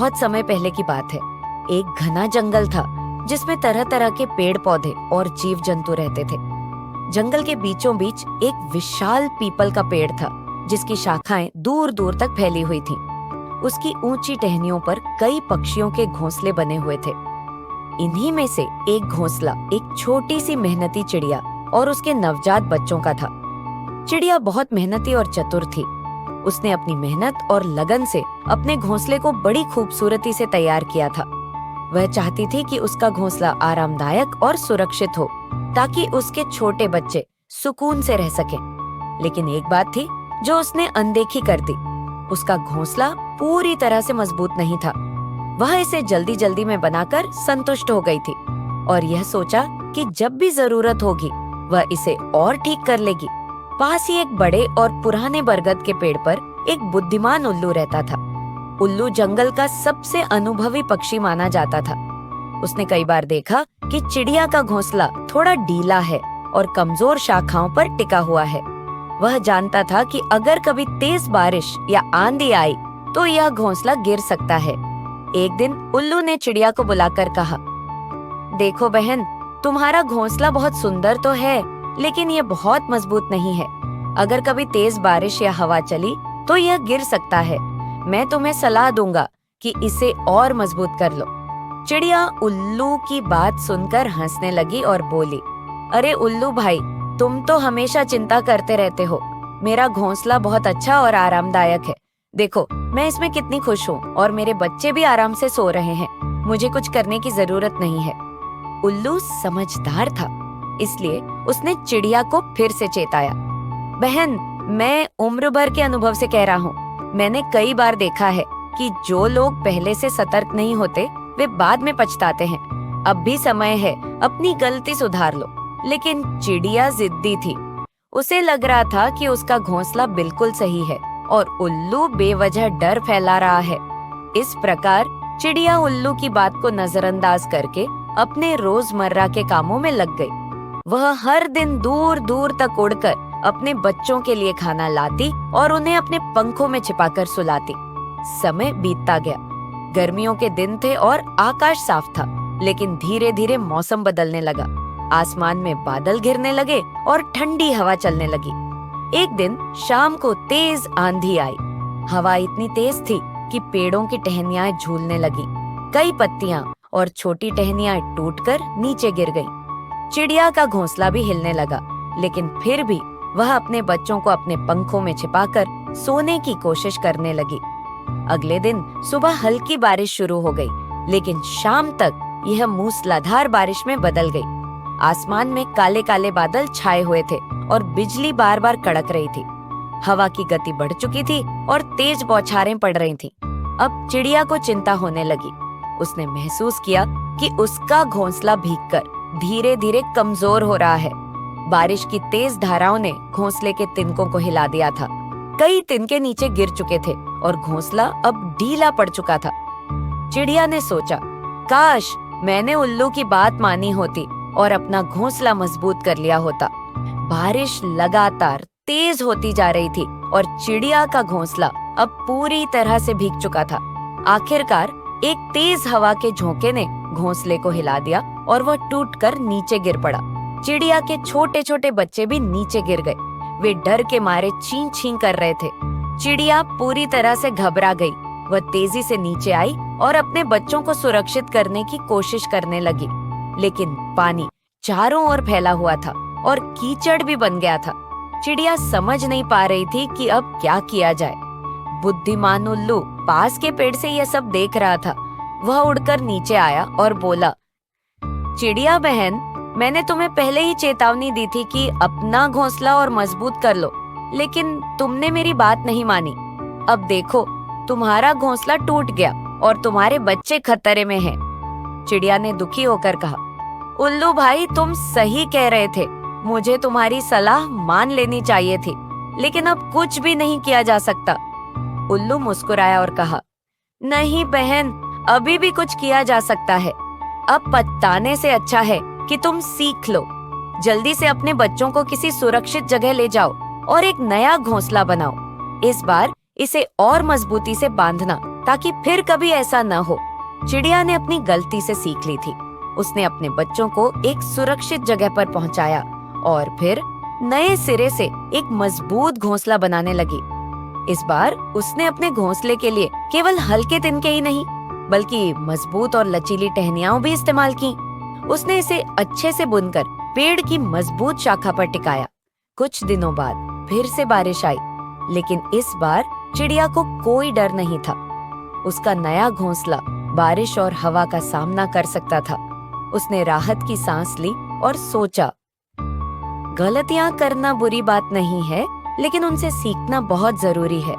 बहुत समय पहले की बात है। एक घना जंगल था जिसमें तरह तरह के पेड़ पौधे और जीव जंतु रहते थे। जंगल के बीचों बीच एक विशाल पीपल का पेड़ था जिसकी शाखाएं दूर दूर तक फैली हुई थीं। उसकी ऊंची टहनियों पर कई पक्षियों के घोंसले बने हुए थे। इन्हीं में से एक घोंसला एक छोटी सी मेहनती चिड़िया और उसके नवजात बच्चों का था। चिड़िया बहुत मेहनती और चतुर थी। उसने अपनी मेहनत और लगन से अपने घोंसले को बड़ी खूबसूरती से तैयार किया था। वह चाहती थी कि उसका घोंसला आरामदायक और सुरक्षित हो ताकि उसके छोटे बच्चे सुकून से रह सकें। लेकिन एक बात थी जो उसने अनदेखी कर दी। उसका घोंसला पूरी तरह से मजबूत नहीं था। वह इसे जल्दी जल्दी में बनाकर संतुष्ट हो गई थी और यह सोचा कि जब भी जरूरत होगी वह इसे और ठीक कर लेगी। पास ही एक बड़े और पुराने बरगद के पेड़ पर एक बुद्धिमान उल्लू रहता था। उल्लू जंगल का सबसे अनुभवी पक्षी माना जाता था। उसने कई बार देखा कि चिड़िया का घोंसला थोड़ा ढीला है और कमजोर शाखाओं पर टिका हुआ है। वह जानता था कि अगर कभी तेज बारिश या आंधी आई तो यह घोंसला गिर सकता है। एक दिन उल्लू ने चिड़िया को बुलाकर कहा, देखो बहन, तुम्हारा घोंसला बहुत सुंदर तो है लेकिन ये बहुत मजबूत नहीं है। अगर कभी तेज बारिश या हवा चली तो यह गिर सकता है। मैं तुम्हें सलाह दूंगा कि इसे और मजबूत कर लो। चिड़िया उल्लू की बात सुनकर हंसने लगी और बोली, अरे उल्लू भाई, तुम तो हमेशा चिंता करते रहते हो। मेरा घोंसला बहुत अच्छा और आरामदायक है। देखो मैं इसमें कितनी खुश हूँ और मेरे बच्चे भी आराम से सो रहे हैं। मुझे कुछ करने की जरूरत नहीं है। उल्लू समझदार था, इसलिए उसने चिड़िया को फिर से चेताया, बहन, मैं उम्र भर के अनुभव से कह रहा हूँ। मैंने कई बार देखा है कि जो लोग पहले से सतर्क नहीं होते वे बाद में पछताते हैं। अब भी समय है, अपनी गलती सुधार लो। लेकिन चिड़िया जिद्दी थी। उसे लग रहा था कि उसका घोंसला बिल्कुल सही है और उल्लू बेवजह डर फैला रहा है। इस प्रकार चिड़िया उल्लू की बात को नजरअंदाज करके अपने रोजमर्रा के कामों में लग गई। वह हर दिन दूर दूर तक उड़कर अपने बच्चों के लिए खाना लाती और उन्हें अपने पंखों में छिपाकर सुलाती। समय बीतता गया। गर्मियों के दिन थे और आकाश साफ था, लेकिन धीरे धीरे मौसम बदलने लगा। आसमान में बादल घिरने लगे और ठंडी हवा चलने लगी। एक दिन शाम को तेज आंधी आई। हवा इतनी तेज थी कि पेड़ों की टहनियां झूलने लगी। कई पत्तियां और छोटी टहनियां टूटकर नीचे गिर गईं। चिड़िया का घोंसला भी हिलने लगा, लेकिन फिर भी वह अपने बच्चों को अपने पंखों में छिपाकर सोने की कोशिश करने लगी। अगले दिन सुबह हल्की बारिश शुरू हो गई, लेकिन शाम तक यह मूसलाधार बारिश में बदल गई। आसमान में काले काले बादल छाए हुए थे और बिजली बार बार कड़क रही थी। हवा की गति बढ़ चुकी थी और तेज बौछारें पड़ रही थीं। अब चिड़िया को चिंता होने लगी। उसने महसूस किया कि उसका घोंसला भीगकर धीरे धीरे कमजोर हो रहा है। बारिश की तेज धाराओं ने घोंसले के तिनकों को हिला दिया था। कई तिनके नीचे गिर चुके थे और घोंसला अब ढीला पड़ चुका था। चिड़िया ने सोचा, काश मैंने उल्लू की बात मानी होती और अपना घोंसला मजबूत कर लिया होता। बारिश लगातार तेज होती जा रही थी और चिड़िया का घोंसला अब पूरी तरह से भीग चुका था। आखिरकार एक तेज हवा के झोंके ने घोंसले को हिला दिया और वह टूटकर नीचे गिर पड़ा। चिड़िया के छोटे छोटे बच्चे भी नीचे गिर गए। वे डर के मारे चीं चीं कर रहे थे। चिड़िया पूरी तरह से घबरा गई। वह तेजी से नीचे आई और अपने बच्चों को सुरक्षित करने की कोशिश करने लगी, लेकिन पानी चारों ओर फैला हुआ था और कीचड़ भी बन गया था। चिड़िया समझ नहीं पा रही थी कि अब क्या किया जाए। बुद्धिमान उल्लू पास के पेड़ से यह सब देख रहा था। वह उड़कर नीचे आया और बोला, चिड़िया बहन, मैंने तुम्हें पहले ही चेतावनी दी थी कि अपना घोंसला और मजबूत कर लो, लेकिन तुमने मेरी बात नहीं मानी। अब देखो, तुम्हारा घोंसला टूट गया और तुम्हारे बच्चे खतरे में हैं। चिड़िया ने दुखी होकर कहा, उल्लू भाई, तुम सही कह रहे थे। मुझे तुम्हारी सलाह मान लेनी चाहिए थी, लेकिन अब कुछ भी नहीं किया जा सकता। उल्लू मुस्कुराया और कहा, नहीं बहन, अभी भी कुछ किया जा सकता है। अब पछताने से अच्छा है कि तुम सीख लो। जल्दी से अपने बच्चों को किसी सुरक्षित जगह ले जाओ और एक नया घोंसला बनाओ। इस बार इसे और मजबूती से बांधना ताकि फिर कभी ऐसा न हो। चिड़िया ने अपनी गलती से सीख ली थी। उसने अपने बच्चों को एक सुरक्षित जगह पर पहुंचाया और फिर नए सिरे से एक मजबूत घोंसला बनाने लगी। इस बार उसने अपने घोंसले के लिए केवल हल्के तिनके ही नहीं, बल्कि मजबूत और लचीली टहनियां भी इस्तेमाल की। उसने इसे अच्छे से बुनकर पेड़ की मजबूत शाखा पर टिकाया। कुछ दिनों बाद फिर से बारिश आई, लेकिन इस बार चिड़िया को कोई डर नहीं था। उसका नया घोंसला बारिश और हवा का सामना कर सकता था। उसने राहत की सांस ली और सोचा, गलतियां करना बुरी बात नहीं है, लेकिन उनसे सीखना बहुत जरूरी है।